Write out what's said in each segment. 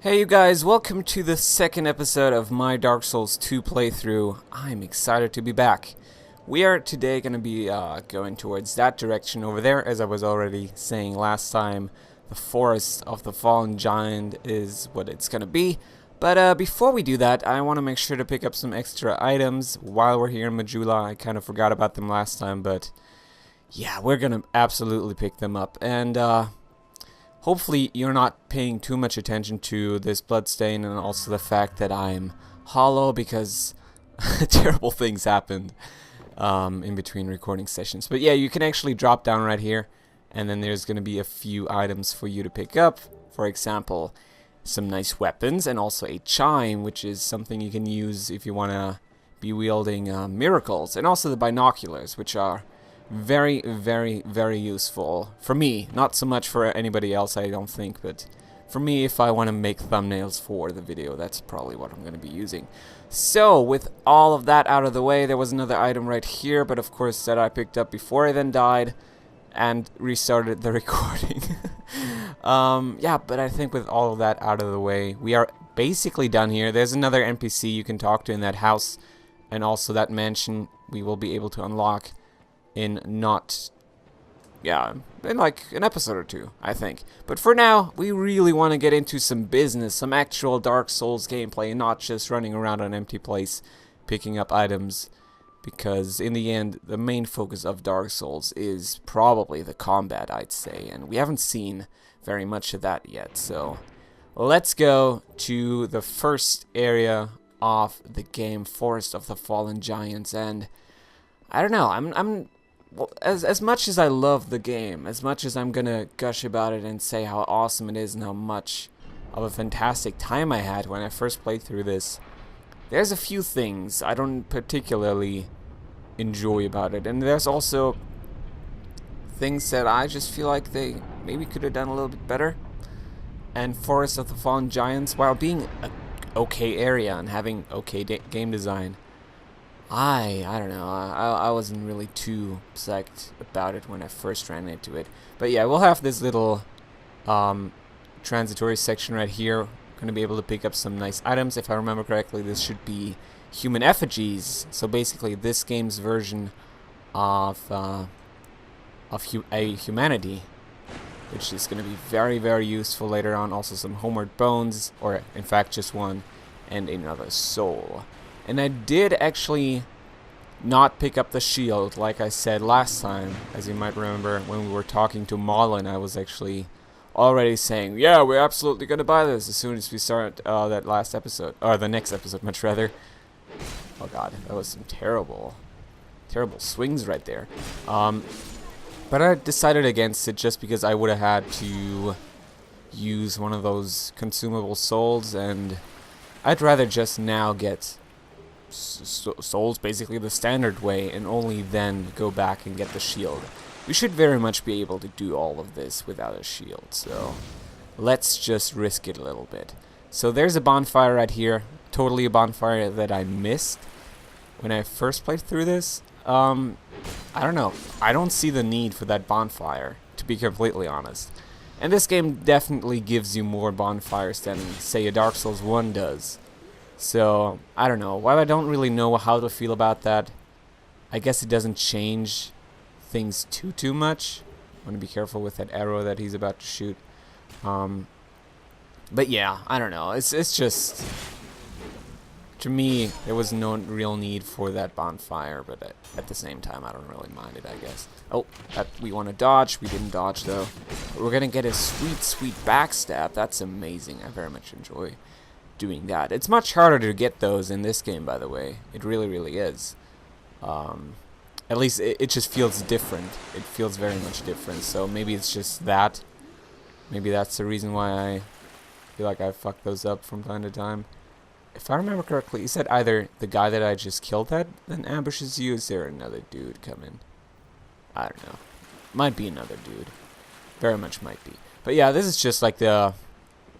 Hey you guys, welcome to the second episode of my Dark Souls 2 playthrough. I'm excited to be back. We are today going to be going towards that direction over there, as I was already saying last time. The Forest of the Fallen Giant is what it's going to be. But before we do that, I want to make sure to pick up some extra items while we're here in Majula. I kind of forgot about them last time, but yeah, we're going to absolutely pick them up. And hopefully you're not paying too much attention to this bloodstain and also the fact that I'm hollow because terrible things happened in between recording sessions. But yeah, you can actually drop down right here, and then there's going to be a few items for you to pick up. For example, some nice weapons and also a chime, which is something you can use if you want to be wielding miracles, and also the binoculars, which are very, very, very useful for me. Not so much for anybody else, I don't think, but for me, if I want to make thumbnails for the video, that's probably what I'm going to be using. So, with all of that out of the way, there was another item right here, but of course that I picked up before I then died and restarted the recording. Yeah, but I think with all of that out of the way, we are basically done here. There's another NPC you can talk to in that house, and also that mansion we will be able to unlock in in like an episode or two, I think. But for now, we really want to get into some business, some actual Dark Souls gameplay, and not just running around an empty place picking up items, because in the end, the main focus of Dark Souls is probably the combat, I'd say, and we haven't seen very much of that yet. So let's go to the first area of the game, Forest of the Fallen Giants, and I don't know, well, as much as I love the game, as much as I'm gonna gush about it and say how awesome it is and how much of a fantastic time I had when I first played through this, there's a few things I don't particularly enjoy about it, and there's also things that I just feel like they maybe could have done a little bit better. And Forest of the Fallen Giants, while being an okay area and having okay game design, I don't know, I wasn't really too psyched about it when I first ran into it. But yeah, we'll have this little transitory section right here. Going to be able to pick up some nice items. If I remember correctly, this should be human effigies. So basically this game's version of a humanity, which is going to be very, very useful later on. Also some homeward bones, or in fact just one, and another soul. And I did actually not pick up the shield, like I said last time. As you might remember, when we were talking to Marlon, I was actually already saying, yeah, we're absolutely going to buy this as soon as we start that last episode. Or the next episode, much rather. Oh god, that was some terrible swings right there. But I decided against it just because I would have had to use one of those consumable souls, and I'd rather just now get souls basically the standard way and only then go back and get the shield. We should very much be able to do all of this without a shield, so let's just risk it a little bit. So there's a bonfire right here, totally a bonfire that I missed when I first played through this. I don't know, I don't see the need for that bonfire, to be completely honest. And this game definitely gives you more bonfires than, say, a Dark Souls 1 does. So, I don't know. While I don't really know how to feel about that, I guess it doesn't change things too much. I want to be careful with that arrow that he's about to shoot. But yeah, I don't know. It's just, to me, there was no real need for that bonfire, but at the same time, I don't really mind it, I guess. Oh, that we want to dodge. We didn't dodge, though. But we're going to get a sweet, sweet backstab. That's amazing. I very much enjoy doing that. It's much harder to get those in this game, by the way. It really, really is. At least it just feels different. It feels very much different. So maybe it's just that. Maybe that's the reason why I feel like I fuck those up from time to time. If I remember correctly, you said either the guy that I just killed that then ambushes you, is there another dude coming? I don't know. Might be another dude. Very much might be. But yeah, this is just like the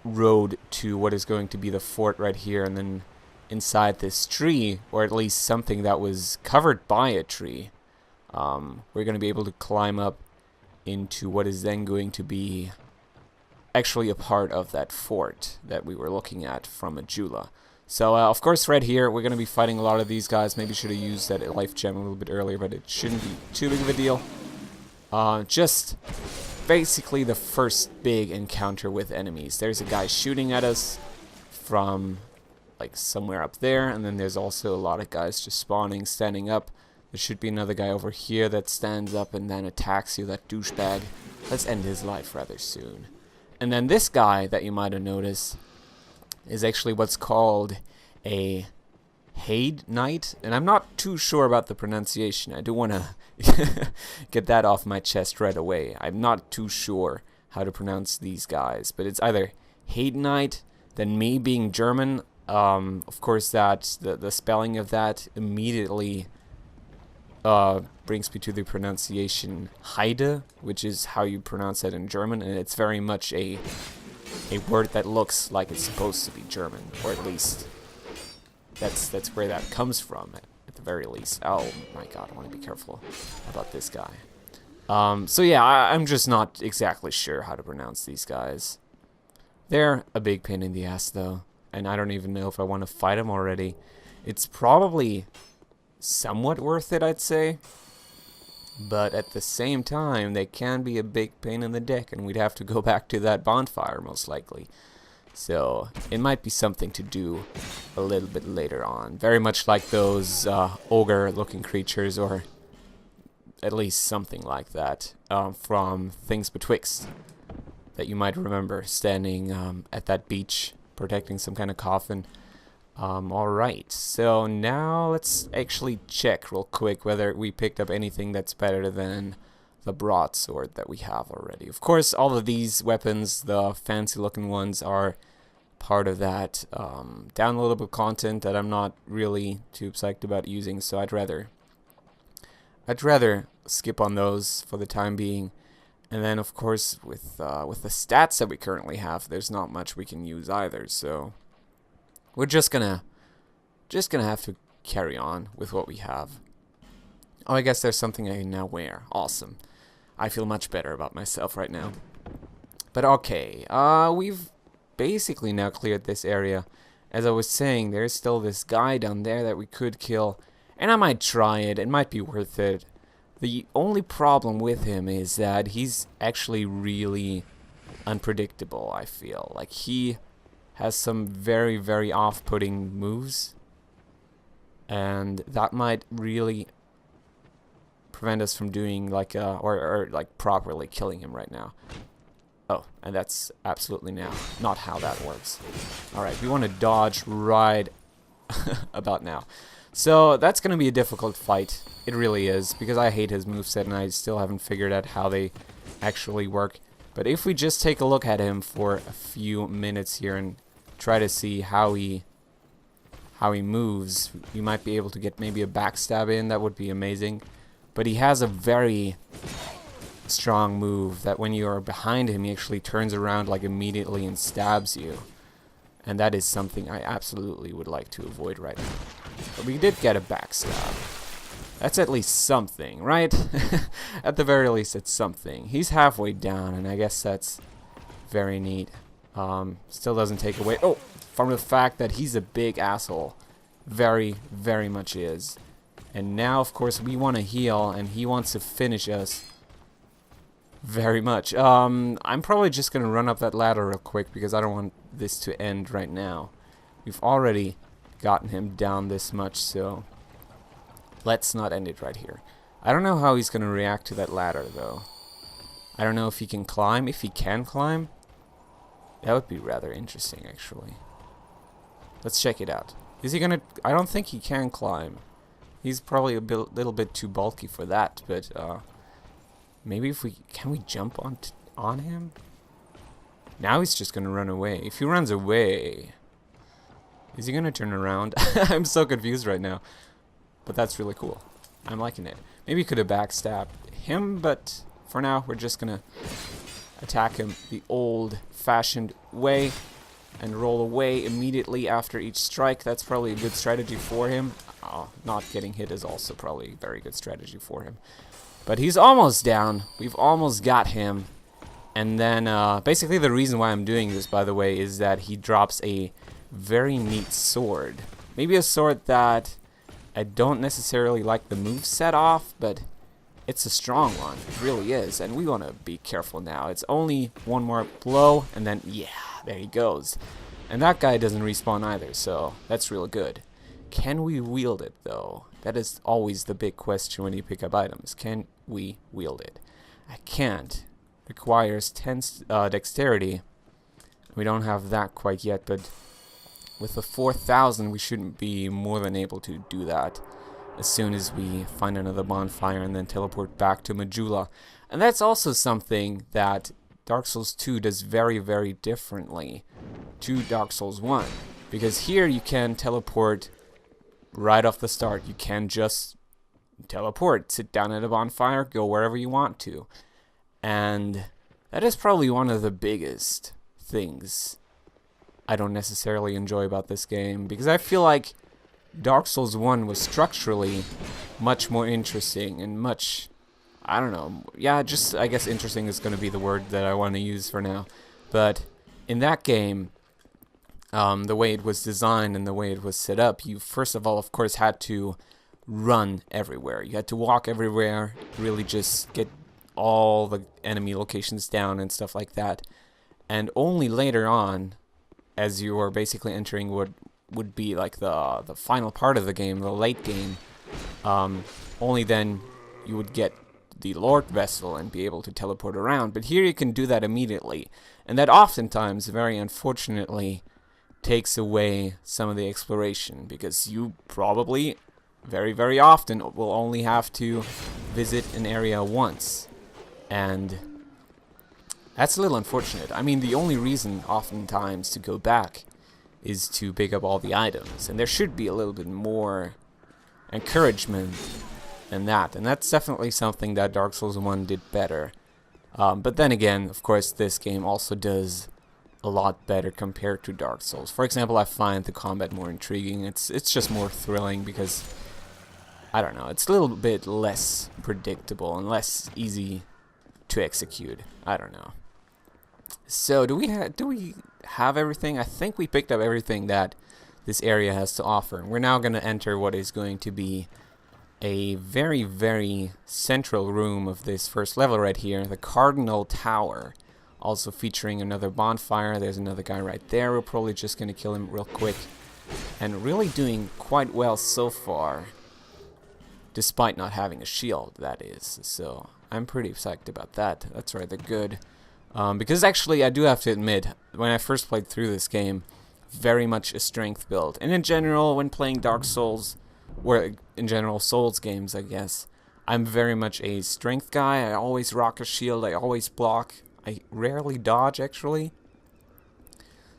road to what is going to be the fort right here, and then inside this tree, or at least something that was covered by a tree, we're going to be able to climb up into what is then going to be actually a part of that fort that we were looking at from Ajula. So, of course, right here, we're going to be fighting a lot of these guys. Maybe should have used that life gem a little bit earlier, but it shouldn't be too big of a deal. Just basically the first big encounter with enemies. There's a guy shooting at us from, like, somewhere up there, and then there's also a lot of guys just spawning, standing up. There should be another guy over here that stands up and then attacks you, that douchebag. Let's end his life rather soon. And then this guy that you might have noticed is actually what's called a Haid Knight, and I'm not too sure about the pronunciation. I do want to get that off my chest right away. I'm not too sure how to pronounce these guys, but it's either Haid Knight, then me being German. Of course, that the spelling of that immediately brings me to the pronunciation Heide, which is how you pronounce that in German, and it's very much a word that looks like it's supposed to be German, or at least that's where that comes from, at the very least. Oh my god, I want to be careful about this guy. So yeah, I'm just not exactly sure how to pronounce these guys. They're a big pain in the ass though, and I don't even know if I want to fight them already. It's probably somewhat worth it, I'd say. But at the same time, they can be a big pain in the dick, and we'd have to go back to that bonfire, most likely. So, it might be something to do a little bit later on. Very much like those ogre-looking creatures, or at least something like that, from Things Betwixt, that you might remember, standing at that beach, protecting some kind of coffin. Alright, so now let's actually check real quick whether we picked up anything that's better than the broadsword that we have already. Of course, all of these weapons, the fancy looking ones, are part of that downloadable content that I'm not really too psyched about using, so I'd rather skip on those for the time being. And then, of course, with the stats that we currently have, there's not much we can use either, so we're just gonna have to carry on with what we have. Oh, I guess there's something I can now wear. Awesome. I feel much better about myself right now. But okay, we've basically now cleared this area. As I was saying, there's still this guy down there that we could kill, and I might try it. It might be worth it. The only problem with him is that he's actually really unpredictable, I feel. Like, he has some very, very off-putting moves, and that might really prevent us from doing like or like properly killing him right now. Oh, and that's absolutely not how that works. Alright, we want to dodge right about now. So that's going to be a difficult fight. It really is, because I hate his moveset and I still haven't figured out how they actually work. But if we just take a look at him for a few minutes here and try to see how he moves, you might be able to get maybe a backstab in. That would be amazing. But he has a very strong move that when you are behind him, he actually turns around like immediately and stabs you. And that is something I absolutely would like to avoid right now. But we did get a backstab. That's at least something, right? At the very least, it's something. He's halfway down, and I guess that's very neat. Still doesn't take away from the fact that he's a big asshole. Very, very much is. And now, of course, we want to heal, and he wants to finish us very much. I'm probably just going to run up that ladder real quick because I don't want this to end right now. We've already gotten him down this much, so let's not end it right here. I don't know how he's going to react to that ladder, though. I don't know if he can climb. If he can climb, that would be rather interesting, actually. Let's check it out. Is he gonna... I don't think he can climb. He's probably a little bit too bulky for that, but maybe if we... Can we jump on him? Now he's just gonna run away. If he runs away... Is he gonna turn around? I'm so confused right now. But that's really cool. I'm liking it. Maybe could have backstabbed him, but for now we're just gonna attack him the old-fashioned way and roll away immediately after each strike. That's probably a good strategy for him. Not getting hit is also probably a very good strategy for him. But he's almost down. We've almost got him. And then basically the reason why I'm doing this, by the way, is that he drops a very neat sword. Maybe a sword that I don't necessarily like the moveset off, but it's a strong one. It really is. And we want to be careful now. It's only one more blow, and then, yeah, there he goes. And that guy doesn't respawn either, so that's real good. Can we wield it, though? That is always the big question when you pick up items. Can we wield it? I can't. Requires 10 dexterity. We don't have that quite yet, but with the 4,000 we shouldn't be more than able to do that as soon as we find another bonfire and then teleport back to Majula. And that's also something that Dark Souls 2 does very, very differently to Dark Souls 1. Because here you can teleport right off the start. You can just teleport, sit down at a bonfire, go wherever you want to. And that is probably one of the biggest things I don't necessarily enjoy about this game, because I feel like Dark Souls 1 was structurally much more interesting and much, I don't know, yeah, just, I guess interesting is going to be the word that I want to use for now. But in that game, the way it was designed and the way it was set up, you first of all, of course, had to run everywhere. You had to walk everywhere, really just get all the enemy locations down and stuff like that. And only later on, as you are basically entering what would be like the final part of the game, the late game, only then you would get the Lord Vessel and be able to teleport around. But here you can do that immediately, and that oftentimes, very unfortunately, takes away some of the exploration, because you probably very, very often will only have to visit an area once, and that's a little unfortunate. I mean, the only reason oftentimes to go back is to pick up all the items, and there should be a little bit more encouragement than that, and that's definitely something that Dark Souls 1 did better. But then again, of course, this game also does a lot better compared to Dark Souls. For example, I find the combat more intriguing. It's just more thrilling because, I don't know, it's a little bit less predictable and less easy to execute. I don't know. So do we have everything? I think we picked up everything that this area has to offer. We're now going to enter what is going to be a very, very central room of this first level right here, the Cardinal Tower, also featuring another bonfire. There's another guy right there. We're probably just going to kill him real quick, and really doing quite well so far, despite not having a shield, that is. So I'm pretty psyched about that. That's rather good. Because actually, I do have to admit, when I first played through this game, very much a strength build. And in general, when playing Dark Souls, or in general Souls games, I guess, I'm very much a strength guy. I always rock a shield, I always block. I rarely dodge, actually.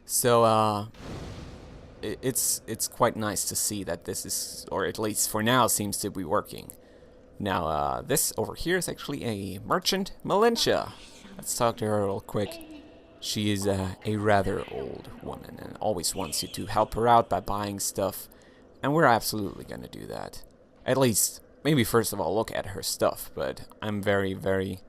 So, it's quite nice to see that this is, or at least for now, seems to be working. Now, this over here is actually a merchant, Melintia. Let's talk to her real quick. She is a rather old woman and always wants you to help her out by buying stuff. And we're absolutely going to do that. At least, maybe first of all look at her stuff, but I'm very, very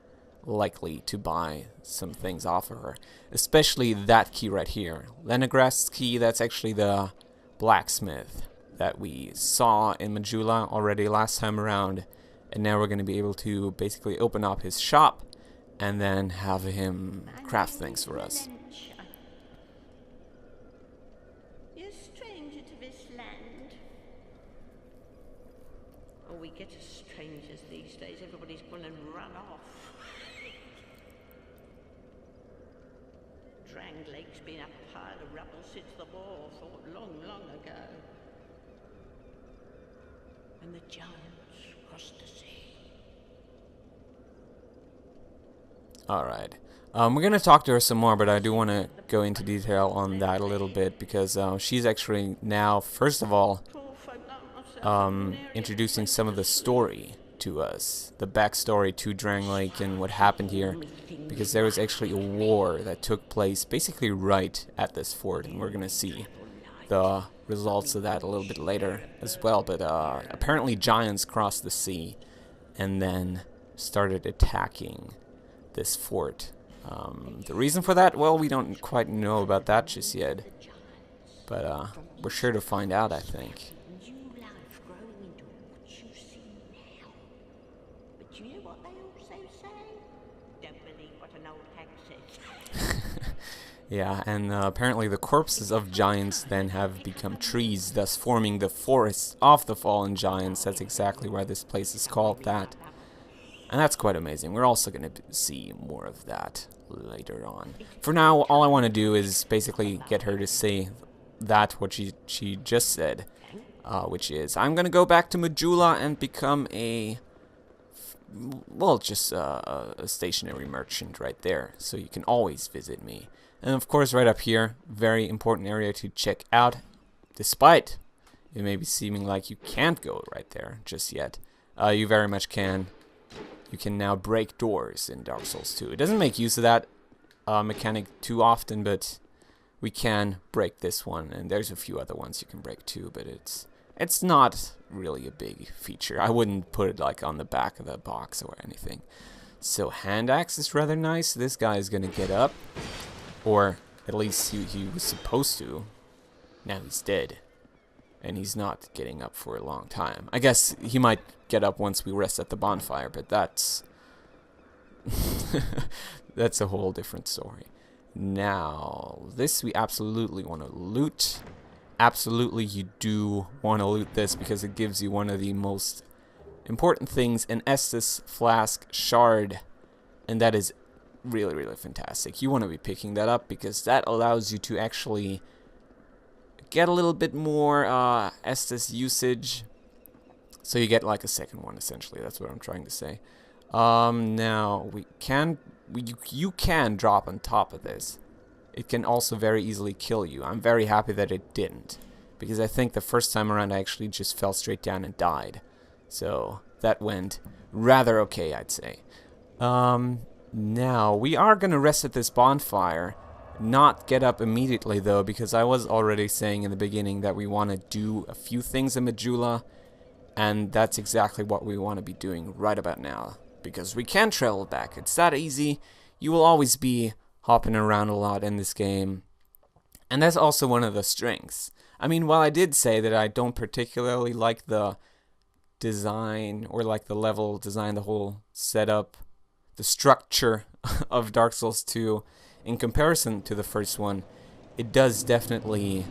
likely to buy some things off of her. Especially that key right here. Leningrast's key, that's actually the blacksmith that we saw in Majula already last time around. And now we're going to be able to basically open up his shop and then have him craft things for us. You're a stranger to this land. Oh, we get as strangers these days. Everybody's gone and run off. Drang Lake's been a pile of rubble since the war, fought long, long ago. And the giants crossed the sea. Alright. We're going to talk to her some more, but I do want to go into detail on that a little bit, because she's actually now, first of all, introducing some of the story to us, the backstory to Drang Lake and what happened here, because there was actually a war that took place basically right at this fort, and we're going to see the results of that a little bit later as well. But apparently giants crossed the sea and then started attacking this fort The reason for that, well, we don't quite know about that just yet. But we're sure to find out, I think. New life growing into what you see now. But you know what they also say? Don't believe what an old hag says. Yeah, and apparently the corpses of giants then have become trees, thus forming the forest of the fallen giants. That's exactly why this place is called that. And that's quite amazing. We're also going to see more of that later on. For now, all I want to do is basically get her to say what she just said, which is, I'm going to go back to Majula and become just a stationary merchant right there, so you can always visit me. And of course, right up here, very important area to check out, despite it may be seeming like you can't go right there just yet. You very much can. You can now break doors in Dark Souls 2. It doesn't make use of that mechanic too often, but we can break this one, and there's a few other ones you can break too, but it's not really a big feature. I wouldn't put it like on the back of the box or anything. So hand axe is rather nice. This guy is gonna get up, or at least he was supposed to. Now he's dead, and he's not getting up for a long time. I guess he might get up once we rest at the bonfire, but that's that's a whole different story. Now, this we absolutely want to loot. Absolutely, you do want to loot this because it gives you one of the most important things, an Estus Flask Shard. And that is really, really fantastic. You want to be picking that up because that allows you to actually get a little bit more Estus usage. So you get like a second one, essentially. That's what I'm trying to say. Now, you can drop on top of this. It can also very easily kill you. I'm very happy that it didn't, because I think the first time around I actually just fell straight down and died. So that went rather okay, I'd say. Now, we are going to rest at this bonfire. Not get up immediately, though, because I was already saying in the beginning that we want to do a few things in Majula, and that's exactly what we want to be doing right about now. Because we can travel back. It's that easy. You will always be hopping around a lot in this game. And that's also one of the strengths. I mean, while I did say that I don't particularly like the design, or like the level design, the whole setup, the structure of Dark Souls 2, in comparison to the first one, it does definitely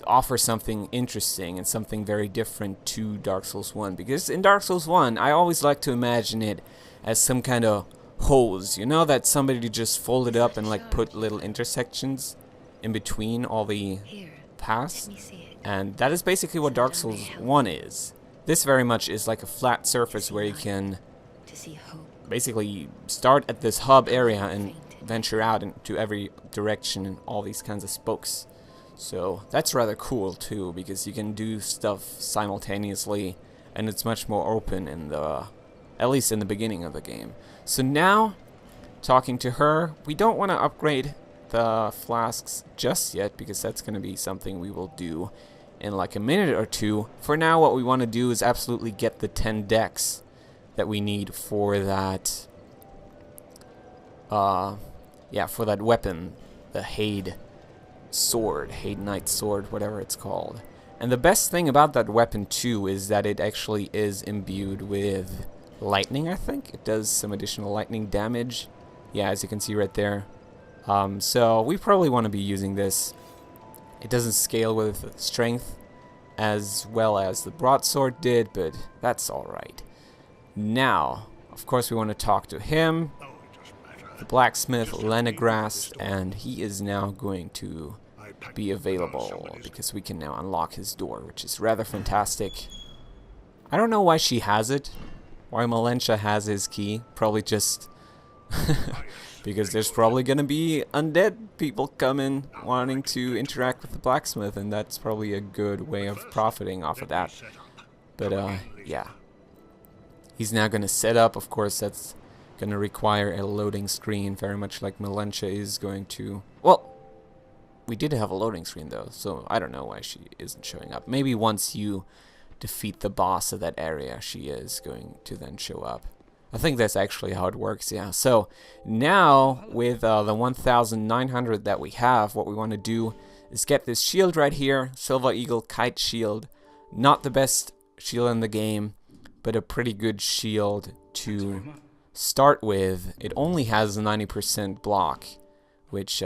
offer something interesting and something very different to Dark Souls 1. Because in Dark Souls 1, I always like to imagine it as some kind of hose, you know, that somebody just folded up and like put little intersections in between all the paths. And that is basically what Dark Souls 1 is. This very much is like a flat surface where you can basically start at this hub area and venture out into every direction and all these kinds of spokes. So that's rather cool too, because you can do stuff simultaneously, and it's much more open in the, at least in the beginning of the game. So now, talking to her, we don't want to upgrade the flasks just yet, because that's going to be something we will do in like a minute or two. For now, what we want to do is absolutely get the 10 decks that we need for that, for that weapon, the Hade sword, Hade Knight sword, whatever it's called. And the best thing about that weapon too is that it actually is imbued with lightning, I think. It does some additional lightning damage. Yeah, as you can see right there. So we probably want to be using this. It doesn't scale with strength as well as the broadsword did, but that's alright. Now, of course we want to talk to him, the blacksmith Lenegras, and he is now going to be available because we can now unlock his door, which is rather fantastic. I don't know why she has it, why Melentia has his key, probably just because there's probably gonna be undead people coming wanting to interact with the blacksmith, and that's probably a good way of profiting off of that. But yeah, he's now gonna set up. Of course, that's gonna require a loading screen, very much like Melentia is going to. Well, we did have a loading screen though, so I don't know why she isn't showing up. Maybe once you defeat the boss of that area, she is going to then show up. I think that's actually how it works, yeah. So now with the 1,900 that we have, what we want to do is get this shield right here, Silver Eagle Kite Shield. Not the best shield in the game, but a pretty good shield to start with. It only has a 90% block, which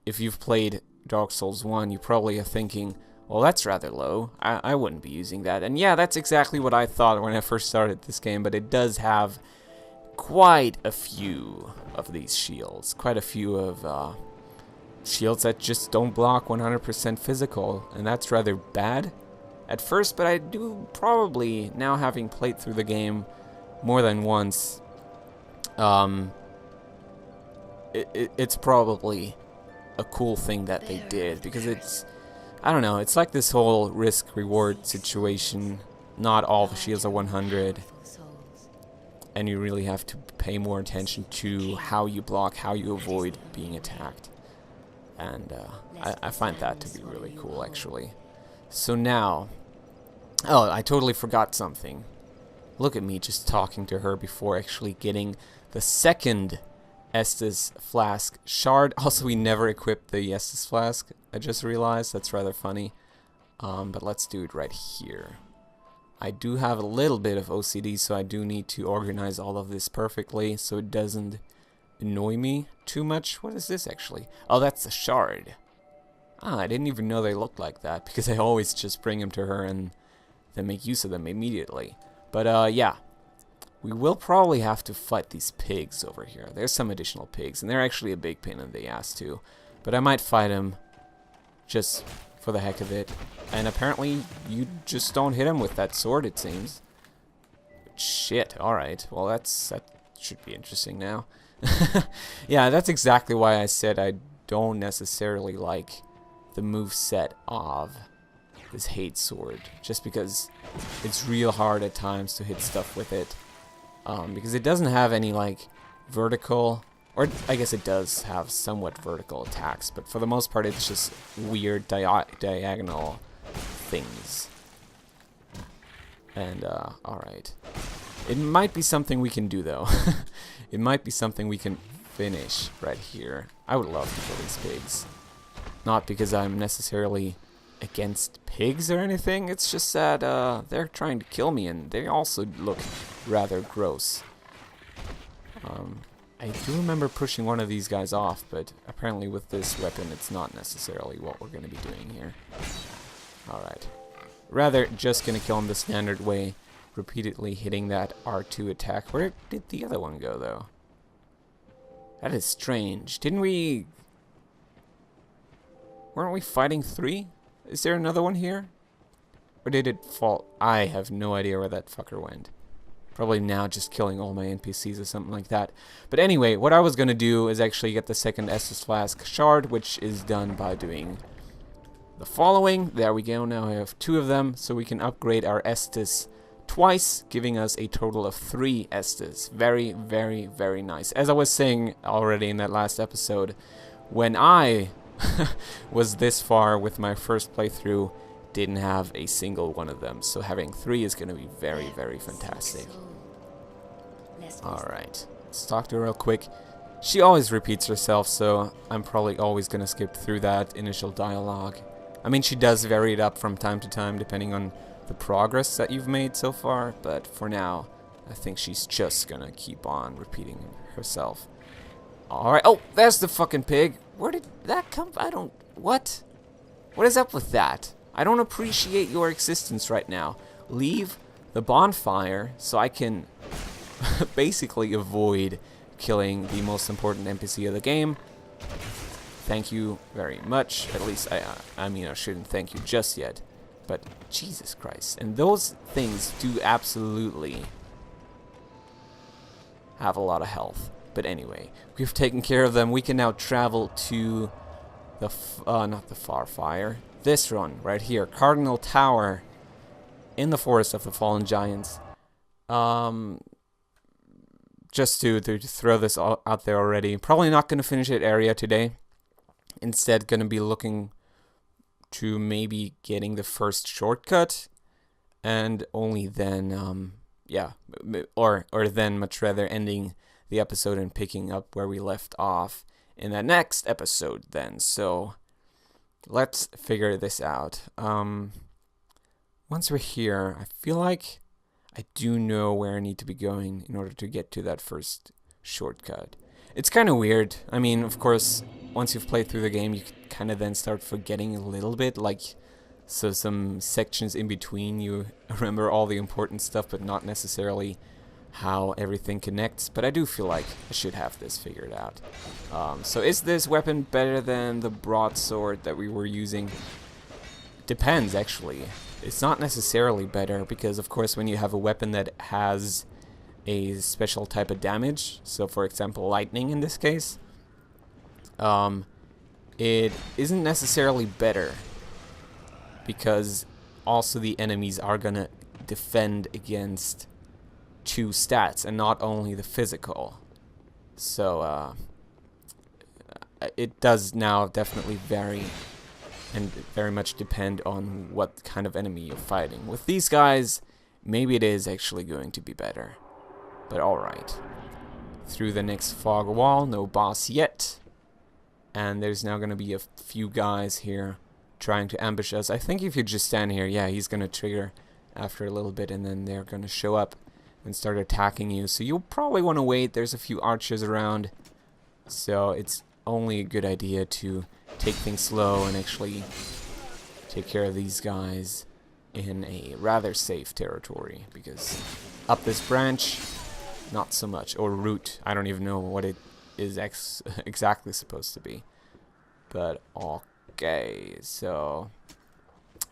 if you've played Dark Souls 1, you probably are thinking, well, that's rather low. I wouldn't be using that. And yeah, that's exactly what I thought when I first started this game, but it does have quite a few of these shields. Quite a few of shields that just don't block 100% physical, and that's rather bad at first, but I do probably, now having played through the game more than once, it's probably a cool thing that they did, because it's, I don't know, it's like this whole risk-reward situation. Not all the shields are 100, and you really have to pay more attention to how you block, how you avoid being attacked. And I find that to be really cool, actually. So now, oh, I totally forgot something. Look at me just talking to her before actually getting the second Estus Flask shard. Also, we never equipped the Estus Flask. I just realized that's rather funny. But let's do it right here. I do have a little bit of OCD, so I do need to organize all of this perfectly so it doesn't annoy me too much. What is this actually? Oh, that's a shard. Ah, I didn't even know they looked like that, because I always just bring them to her and then make use of them immediately. But yeah, we will probably have to fight these pigs over here. There's some additional pigs, and they're actually a big pain in the ass too. But I might fight them just for the heck of it. And apparently you just don't hit them with that sword, it seems. Shit, alright. Well, that should be interesting now. Yeah, that's exactly why I said I don't necessarily like the moveset of this hate sword, just because it's real hard at times to hit stuff with it, because it doesn't have any like vertical, or I guess it does have somewhat vertical attacks, but for the most part it's just weird diagonal things. And alright, it might be something we can do though. It might be something we can finish right here. I would love to kill these pigs. Not because I'm necessarily against pigs or anything, it's just that they're trying to kill me, and they also look rather gross. I do remember pushing one of these guys off, but apparently with this weapon it's not necessarily what we're going to be doing here. Alright. Rather just going to kill him the standard way, repeatedly hitting that R2 attack. Where did the other one go, though? That is strange. Weren't we fighting 3? Is there another one here? Or did it fall? I have no idea where that fucker went. Probably now just killing all my NPCs or something like that. But anyway, what I was going to do is actually get the second Estus Flask shard, which is done by doing the following. There we go. Now I have 2 of them, so we can upgrade our Estus twice, giving us a total of 3 Estus. Very, very, very nice. As I was saying already in that last episode, when I was this far with my first playthrough, didn't have a single one of them, so having 3 is going to be very, very fantastic. Alright, let's talk to her real quick. She always repeats herself, so I'm probably always going to skip through that initial dialogue. I mean, she does vary it up from time to time depending on the progress that you've made so far, but for now I think she's just gonna keep on repeating herself. Alright, oh, there's the fucking pig. Where did that come from? What is up with that? I don't appreciate your existence right now. Leave the bonfire so I can basically avoid killing the most important NPC of the game. Thank you very much. At least, I mean, I shouldn't thank you just yet. But, Jesus Christ. And those things do absolutely have a lot of health. But anyway, we've taken care of them. We can now travel to the, not the Far Fire. This one, right here. Cardinal Tower in the Forest of the Fallen Giants. Just to throw this out there already. Probably not going to finish it area today. Instead, going to be looking to maybe getting the first shortcut, and only then yeah, or then much rather ending the episode and picking up where we left off in the next episode then. So let's figure this out. Once we're here, I feel like I do know where I need to be going in order to get to that first shortcut. It's kind of weird. I mean, of course, once you've played through the game, you kind of then start forgetting a little bit, like, so some sections in between you remember all the important stuff, but not necessarily how everything connects. But I do feel like I should have this figured out. So is this weapon better than the broadsword that we were using? Depends, actually. It's not necessarily better, because of course when you have a weapon that has a special type of damage, so for example lightning in this case, it isn't necessarily better, because also the enemies are gonna defend against 2 stats and not only the physical. So it does now definitely vary and very much depend on what kind of enemy you're fighting. With these guys, maybe it is actually going to be better. But alright. Through the next fog wall, no boss yet. And there's now going to be a few guys here trying to ambush us. I think if you just stand here, yeah, he's going to trigger after a little bit, and then they're going to show up and start attacking you. So you'll probably want to wait. There's a few archers around. So it's only a good idea to take things slow and actually take care of these guys in a rather safe territory, because up this branch, not so much. Or route, I don't even know what it is exactly supposed to be. But okay, so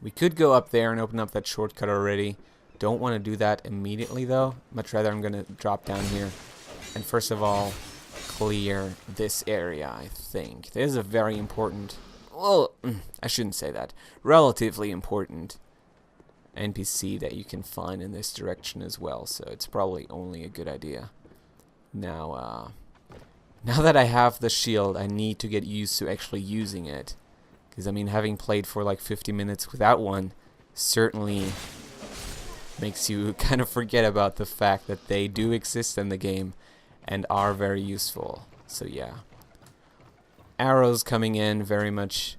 we could go up there and open up that shortcut already. Don't want to do that immediately though. Much rather I'm going to drop down here and first of all clear this area, I think. This is a very important, well, I shouldn't say that, relatively important NPC that you can find in this direction as well, so it's probably only a good idea. Now that I have the shield, I need to get used to actually using it, because I mean, having played for like 50 minutes without one certainly makes you kind of forget about the fact that they do exist in the game and are very useful. So yeah, arrows coming in, very much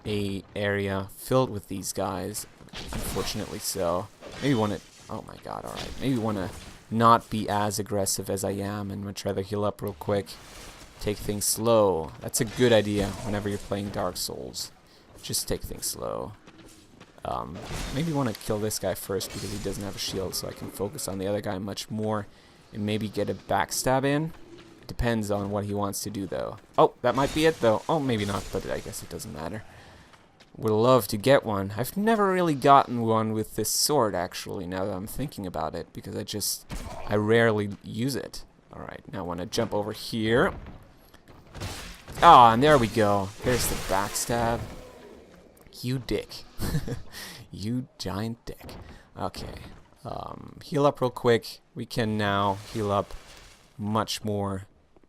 a area filled with these guys, unfortunately. So maybe want to, oh my god, alright, maybe want to not be as aggressive as I am and much rather heal up real quick, take things slow. That's a good idea whenever you're playing Dark Souls. Just take things slow. Maybe want to kill this guy first because he doesn't have a shield, so I can focus on the other guy much more and maybe get a backstab in. It depends on what he wants to do though. Oh, that might be it though. Oh, maybe not, but I guess it doesn't matter. Would love to get one. I've never really gotten one with this sword actually, now that I'm thinking about it, because I rarely use it. Alright, now I want to jump over here. Ah, and there we go. There's the backstab. You dick. You giant dick. Okay. Heal up real quick. We can now heal up much more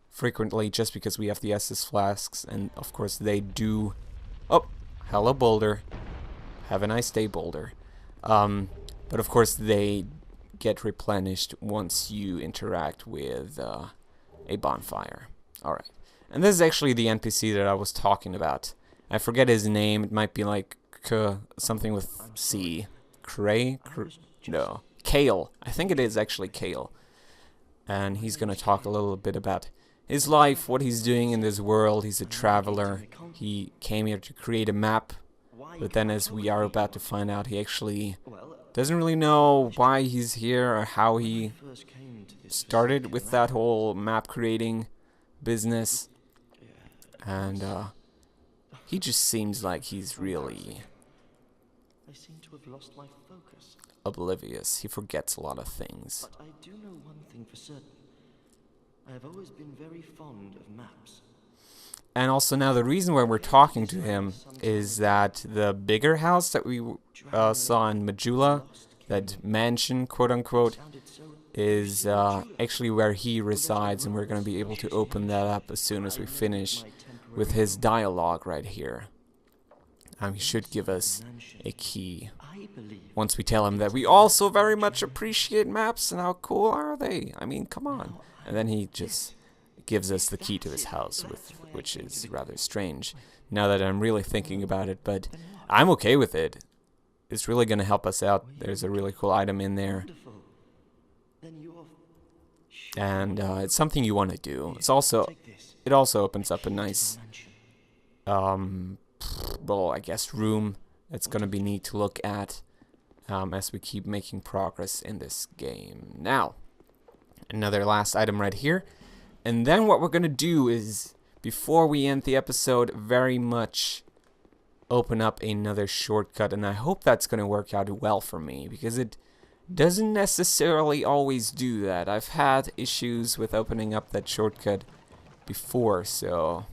frequently just because we have the Estus flasks, and of course they do. Oh, hello Boulder. Have a nice day, Boulder. But of course they get replenished once you interact with a bonfire. Alright. And this is actually the NPC that I was talking about. I forget his name. It might be like something with C. No. Kale. I think it is actually Kale. And he's going to talk a little bit about his life, what he's doing in this world. He's a traveler. He came here to create a map. But then as we are about to find out, he actually doesn't really know why he's here or how he started with that whole map creating business. And he just seems like he's really oblivious. He forgets a lot of things. But I do know one thing for certain. I have always been very fond of maps. And also now the reason why we're talking to him is that the bigger house that we saw in Majula, that mansion, quote-unquote, is actually where he resides, and we're going to be able to open that up as soon as we finish with his dialogue right here. He should give us a key. I believe Once we tell him that we also very much appreciate maps, and how cool are they? I mean, come on. And then he just gives us the key to his house, which is rather strange, now that I'm really thinking about it, but I'm okay with it. It's really going to help us out. There's a really cool item in there, wonderful. Then you're and it's something you want to do. It's also, take this. it also opens up a nice, Mansion. well, I guess room that's going to be neat to look at as we keep making progress in this game. Now, another last item right here. And then what we're going to do is, before we end the episode, very much open up another shortcut. And I hope that's going to work out well for me, because it doesn't necessarily always do that. I've had issues with opening up that shortcut before, so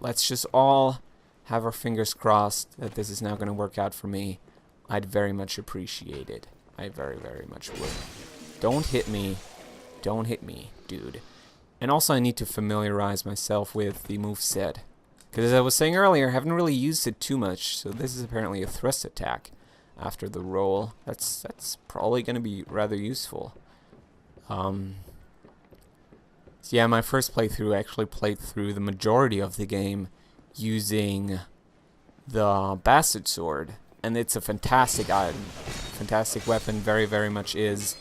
let's just all have our fingers crossed that this is now going to work out for me. I'd very much appreciate it. I very, very much would. Don't hit me. Don't hit me, dude. And also I need to familiarize myself with the moveset, because as I was saying earlier, I haven't really used it too much, so this is apparently a thrust attack after the roll. That's probably going to be rather useful. So yeah, my first playthrough, I actually played through the majority of the game using the Bastard Sword, and it's a fantastic item, fantastic weapon, very, very much is.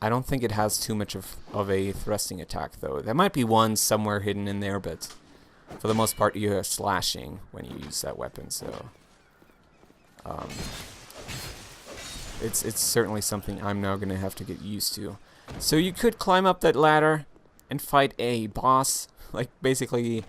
I don't think it has too much of a thrusting attack, though. There might be one somewhere hidden in there, but for the most part, you're slashing when you use that weapon, so it's certainly something I'm now going to have to get used to. So you could climb up that ladder and fight a boss, like basically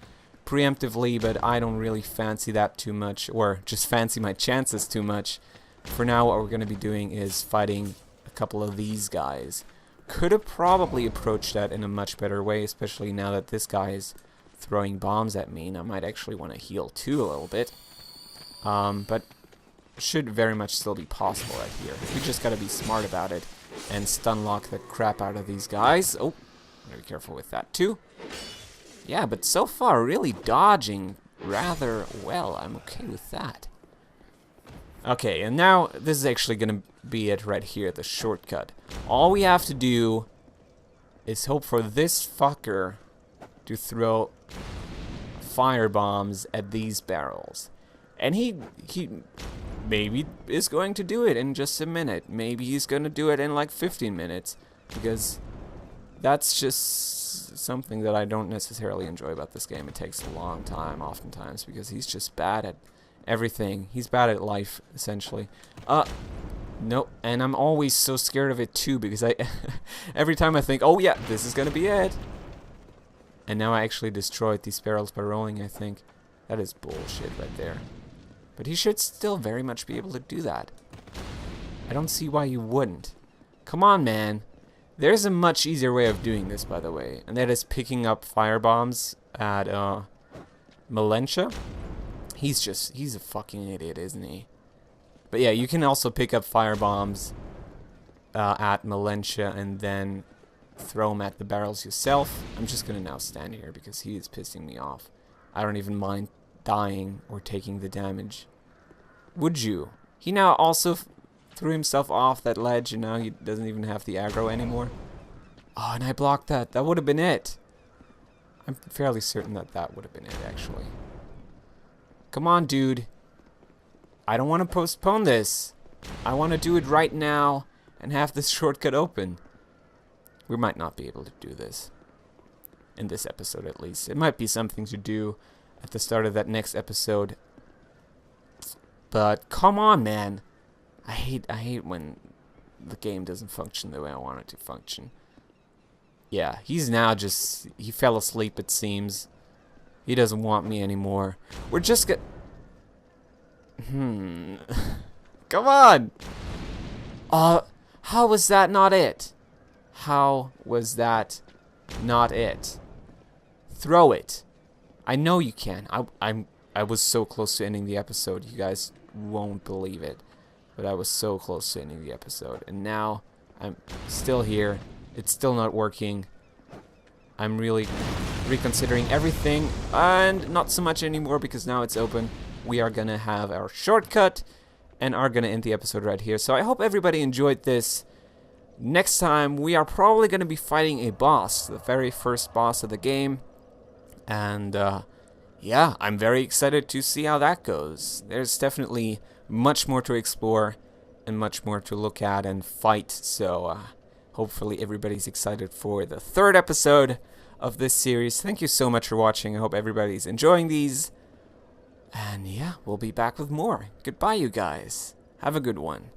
preemptively, but I don't really fancy that too much, or just fancy my chances too much. For now, what we're going to be doing is fighting a couple of these guys. Could have probably approached that in a much better way, especially now that this guy is throwing bombs at me, and I might actually want to heal too a little bit. But should very much still be possible right here. We just gotta be smart about it and stun lock the crap out of these guys. Oh, gotta be careful with that too. Yeah, but so far really dodging rather well. I'm okay with that. Okay, and now this is actually gonna be it right here, the shortcut. All we have to do is hope for this fucker to throw fire bombs at these barrels. And he maybe is going to do it in just a minute. Maybe he's going to do it in like 15 minutes. Because that's just something that I don't necessarily enjoy about this game. It takes a long time oftentimes because he's just bad at everything. He's bad at life, essentially. Nope. And I'm always so scared of it too, because every time I think, oh yeah, this is going to be it. And now I actually destroyed these barrels by rolling, I think. That is bullshit right there. But he should still very much be able to do that. I don't see why you wouldn't. Come on, man. There's a much easier way of doing this, by the way. And that is picking up firebombs at Melentia. He's a fucking idiot, isn't he? But yeah, you can also pick up firebombs at Melentia and then throw them at the barrels yourself. I'm just gonna now stand here because he is pissing me off. I don't even mind dying or taking the damage. Would you? He now also threw himself off that ledge, and now he doesn't even have the aggro anymore. Oh, and I blocked that. That would have been it. I'm fairly certain that that would have been it, actually. Come on, dude. I don't want to postpone this. I want to do it right now and have this shortcut open. We might not be able to do this. In this episode, at least. It might be something to do at the start of that next episode. But come on, man. I hate when the game doesn't function the way I want it to function. Yeah, he's now just... He fell asleep, it seems. He doesn't want me anymore. We're just Come on! How was that not it? How was that not it? Throw it. I know you can. I was so close to ending the episode. You guys won't believe it. But I was so close to ending the episode. And now I'm still here. It's still not working. I'm really reconsidering everything. And not so much anymore because now it's open. we are gonna have our shortcut and are gonna end the episode right here. So I hope everybody enjoyed this. Next time, we are probably gonna be fighting a boss, the very first boss of the game. And yeah, I'm very excited to see how that goes. There's definitely much more to explore and much more to look at and fight. So hopefully everybody's excited for the third episode of this series. Thank you so much for watching. I hope everybody's enjoying these. And yeah, we'll be back with more. Goodbye, you guys. Have a good one.